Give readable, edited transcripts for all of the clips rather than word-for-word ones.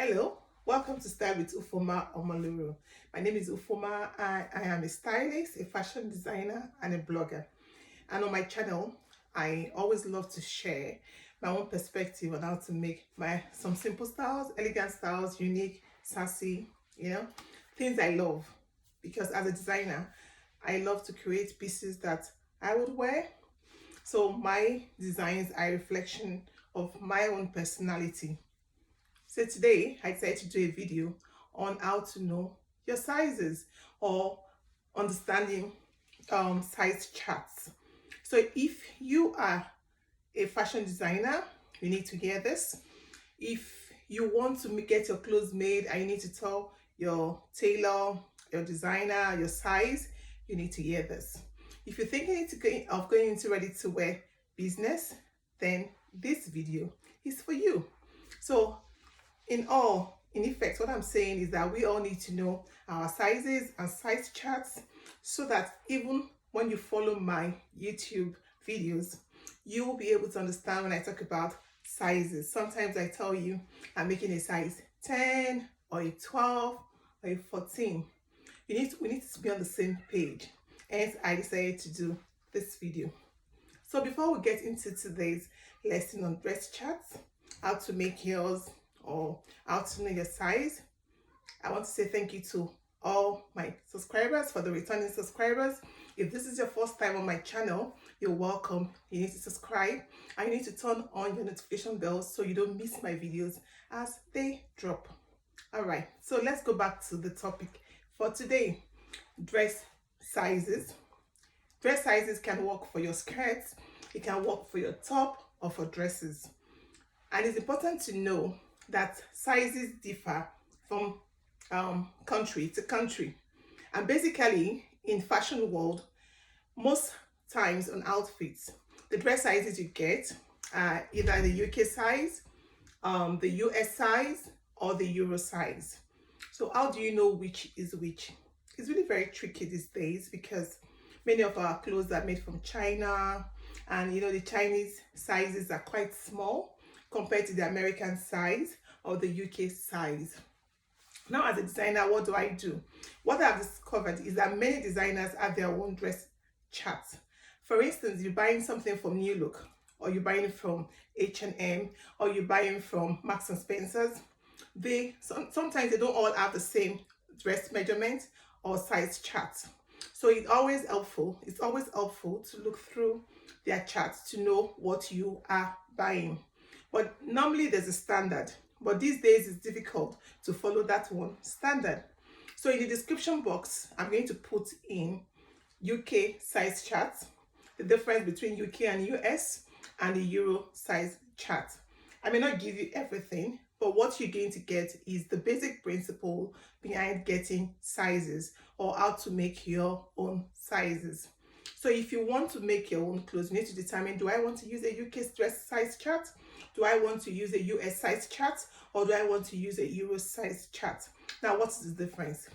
Hello, welcome to Style with Ufoma Omaluru. My name is Ufoma. I am a stylist, a fashion designer, and a blogger. And on my channel, I always love to share my own perspective on how to make some simple styles, elegant styles, unique, sassy, things I love. Because as a designer, I love to create pieces that I would wear. So my designs are a reflection of my own personality. So today I decided to do a video on how to know your sizes or understanding size charts. So if you are a fashion designer, you need to hear this. If you want to get your clothes made and you need to tell your tailor, your designer, your size, you need to hear this. If you're thinking of going into ready to wear business, then this video is for you. So in effect, what I'm saying is that we all need to know our sizes and size charts so that even when you follow my YouTube videos, you will be able to understand when I talk about sizes. Sometimes I tell you I'm making a size 10 or a 12 or a 14. We need to be on the same page. Hence, I decided to do this video. So before we get into today's lesson on dress charts, how to make yours, or how to know your size, I want to say thank you to all my subscribers, for the returning subscribers. If this is your first time on my channel, you're welcome. You need to subscribe and you need to turn on your notification bell so you don't miss my videos as they drop. All right, so let's go back to the topic for today. Dress sizes. Dress sizes can work for your skirts, it can work for your top or for dresses. And it's important to know that sizes differ from country to country. And basically, in fashion world, most times on outfits, the dress sizes you get are either the UK size, the US size, or the Euro size. So how do you know which is which? It's really very tricky these days because many of our clothes are made from China, and the Chinese sizes are quite small compared to the American size or the UK size. Now, as a designer, what do? What I've discovered is that many designers have their own dress charts. For instance, you're buying something from New Look, or you're buying from H&M, or you're buying from Marks and Spencer's. Sometimes they don't all have the same dress measurement or size charts. So it's always helpful to look through their charts to know what you are buying. But normally there's a standard, but these days it's difficult to follow that one standard. So in the description box, I'm going to put in UK size charts, the difference between UK and US, and the Euro size chart. I may not give you everything, but what you're going to get is the basic principle behind getting sizes, or how to make your own sizes. So if you want to make your own clothes, you need to determine, do I want to use a UK dress size chart? Do I want to use a US size chart? Or do I want to use a Euro size chart? Now, what's the difference?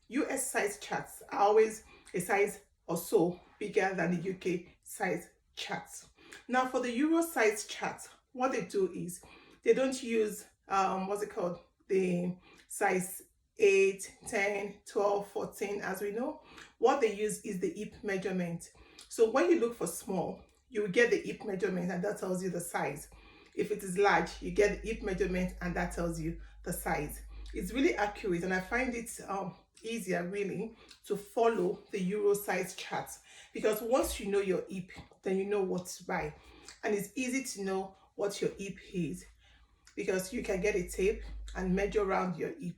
US size charts are always a size or so bigger than the UK size charts. Now, for the Euro size chart, what they do is they don't use, the size 8, 10, 12, 14, as we know. What they use is the hip measurement. So when you look for small, you will get the hip measurement and that tells you the size. If it is large, you get the hip measurement and that tells you the size. It's really accurate, and I find it easier really to follow the Euro size chart, because once you know your hip, then you know what to buy. And it's easy to know what your hip is because you can get a tape and measure around your hip.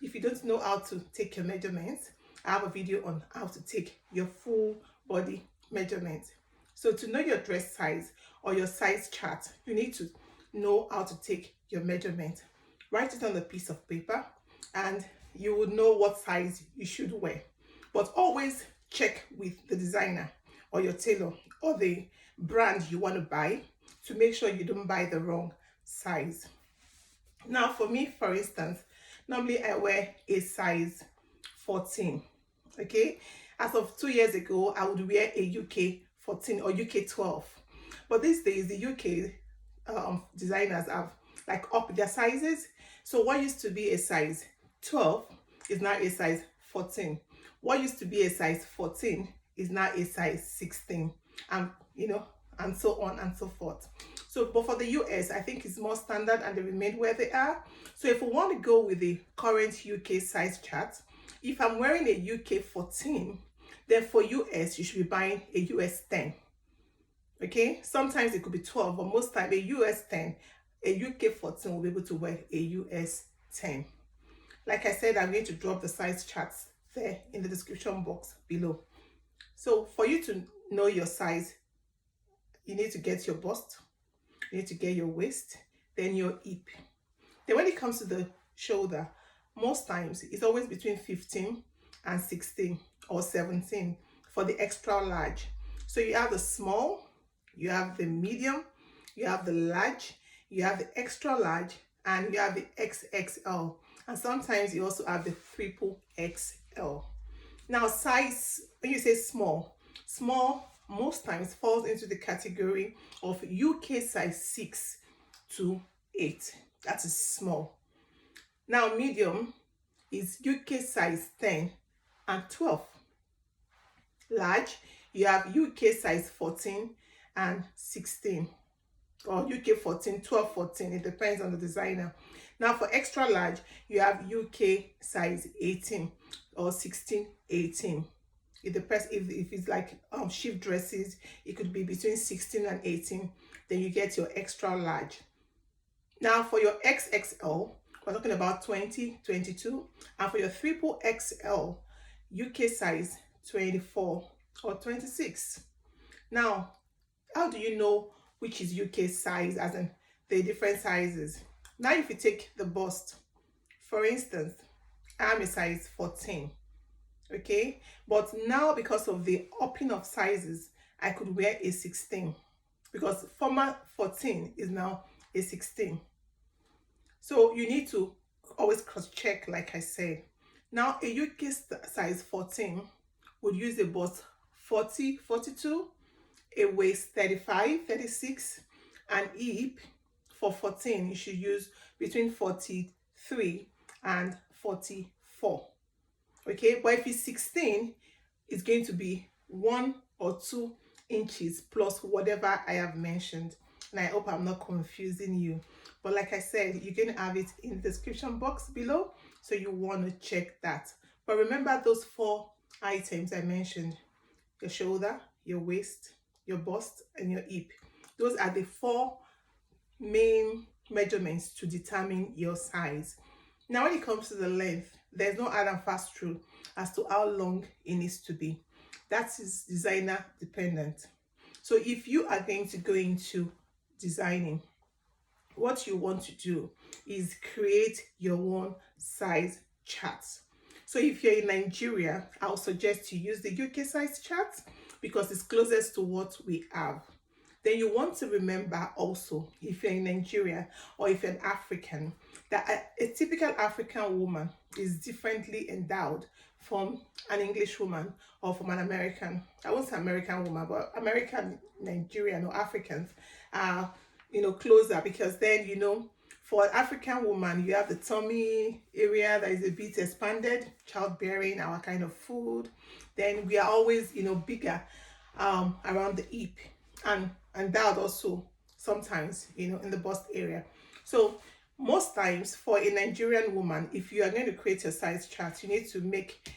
If you don't know how to take your measurements, I have a video on how to take your full body measurement. So to know your dress size or your size chart, you need to know how to take your measurement. Write it on a piece of paper and you will know what size you should wear. But always check with the designer or your tailor or the brand you want to buy to make sure you don't buy the wrong size. Now for me, for instance, normally I wear a size 14, okay? As of 2 years ago, I would wear a UK 14 or UK 12. But these days, the UK designers have like up their sizes. So what used to be a size 12 is now a size 14. What used to be a size 14 is now a size 16, and and so on and so forth. So, but for the US, I think it's more standard and they remain where they are. So if we want to go with the current UK size chart, if I'm wearing a UK 14, then for US, you should be buying a US 10. Okay, sometimes it could be 12, but most time a US 10, a UK 14 will be able to wear a US 10. Like I said, I'm going to drop the size charts there in the description box below. So for you to know your size, you need to get your bust, you need to get your waist, then your hip. Then when it comes to the shoulder, most times it's always between 15 and 16 or 17 for the extra large. So you have the small, you have the medium, you have the large, you have the extra large, and you have the XXL. And sometimes you also have the triple XL. Now size, when you say small, small most times falls into the category of UK size 6 to 8. That is small. Now medium is UK size 10 and 12. Large, you have UK size 14 and 16, or UK 14, 12, 14. It depends on the designer. Now for extra large, you have UK size 18 or 16, 18. It depends. If it's like shift dresses, it could be between 16 and 18. Then you get your extra large. Now for your XXL, we're talking about 20, 22. And for your triple XL, UK size 24 or 26. Now, how do you know which is UK size, as in the different sizes? Now if you take the bust, for instance, I'm a size 14, okay? But now because of the upping of sizes, I could wear a 16, because former 14 is now a 16. So you need to always cross-check, like I said. Now a UK size 14 would use a bust 40, 42, a waist 35, 36, and hip for 14 you should use between 43 and 44. Okay, but if it's 16, it's going to be 1 or 2 inches plus whatever I have mentioned. And I hope I'm not confusing you. But like I said, you can have it in the description box below, so you want to check that. But remember those 4 items I mentioned: your shoulder, your waist, your bust, and your hip. Those are the 4 main measurements to determine your size. Now when it comes to the length, there's no hard and fast rule as to how long it needs to be. That is designer dependent. So if you are going to go into designing, what you want to do is create your own size chart. So if you're in Nigeria, I'll suggest you use the UK size chart because it's closest to what we have. Then you want to remember also, if you're in Nigeria or if you're an African, that a typical African woman is differently endowed from an English woman or from an American. I won't say American woman, but American, Nigerian, or Africans are closer, because then for an African woman you have the tummy area that is a bit expanded, childbearing, our kind of food. Then we are always bigger around the hip, and that also sometimes in the bust area. So most times for a Nigerian woman, if you are going to create a size chart, you need to make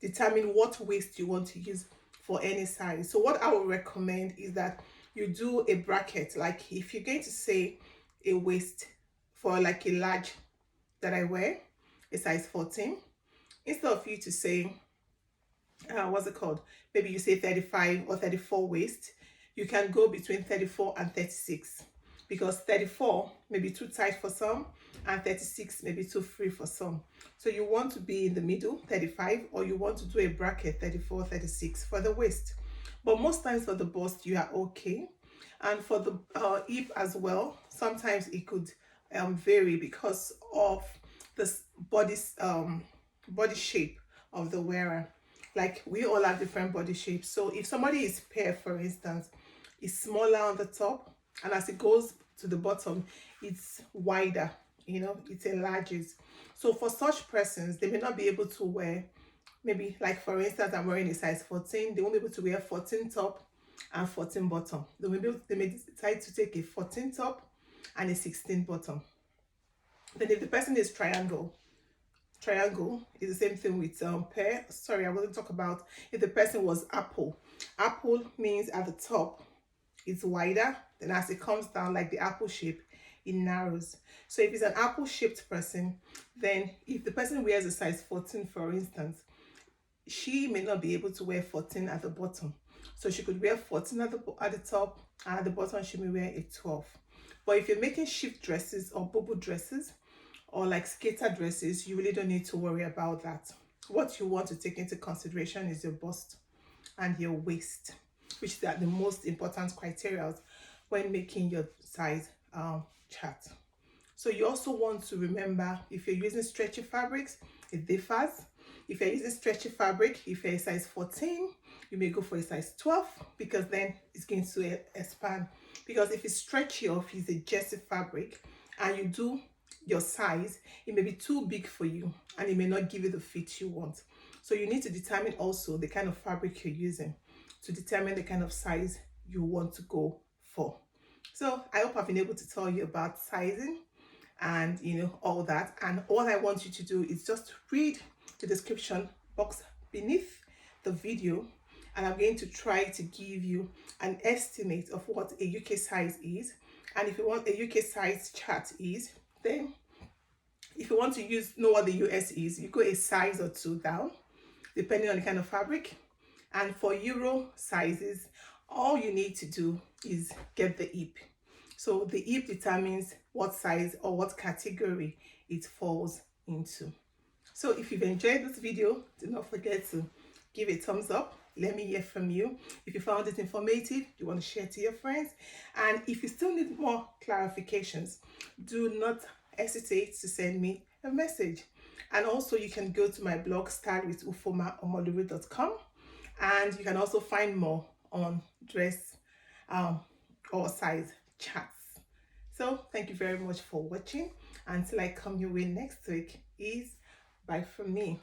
determine what waist you want to use for any size. So what I would recommend is that you do a bracket. Like if you're going to say a waist for like a large that I wear, a size 14, instead of you to say what's it called, maybe you say 35 or 34 waist, you can go between 34 and 36, because 34 may be too tight for some and 36 may be too free for some. So you want to be in the middle, 35, or you want to do a bracket 34, 36 for the waist. But most times for the bust you are okay. And for the hip as well, sometimes it could vary because of the body shape of the wearer. Like we all have different body shapes. So if somebody is pear, for instance, is smaller on the top, and as it goes to the bottom, it's wider, you know, it enlarges. So for such persons, they may not be able to wear, maybe like for instance, I'm wearing a size 14, they won't be able to wear 14 top and 14 bottom. They may decide to take a 14 top and a 16 bottom. Then if the person is triangle is the same thing with pear. Sorry, I wasn't talk about if the person was apple. Apple means at the top it's wider, then as it comes down like the apple shape, it narrows. So if it's an apple shaped person, then if the person wears a size 14, for instance, she may not be able to wear 14 at the bottom. So she could wear 14 at the top, and at the bottom she may wear a 12. But if you're making shift dresses or bubble dresses or like skater dresses, you really don't need to worry about that. What you want to take into consideration is your bust and your waist, which are the most important criteria when making your size chart. So you also want to remember, if you're using stretchy fabrics, it differs. If you're using stretchy fabric, if you're a size 14, you may go for a size 12 because then it's going to expand. Because if it's stretchy or if it's a jersey fabric and you do your size, it may be too big for you and it may not give you the fit you want. So you need to determine also the kind of fabric you're using to determine the kind of size you want to go for. So I hope I've been able to tell you about sizing and all that. And all I want you to do is just read the description box beneath the video, and I'm going to try to give you an estimate of what a UK size is. And if you want a UK size chart is, then if you want to know what the US is, you go a size or two down depending on the kind of fabric. And for Euro sizes, all you need to do is get the hip. So the hip determines what size or what category it falls into. So if you've enjoyed this video, do not forget to give a thumbs up. Let me hear from you. If you found it informative, you want to share to your friends. And if you still need more clarifications, do not hesitate to send me a message. And also you can go to my blog, stylewithOma.com, and you can also find more on dress or size charts. So thank you very much for watching. Until I come your way next week, is bye from me.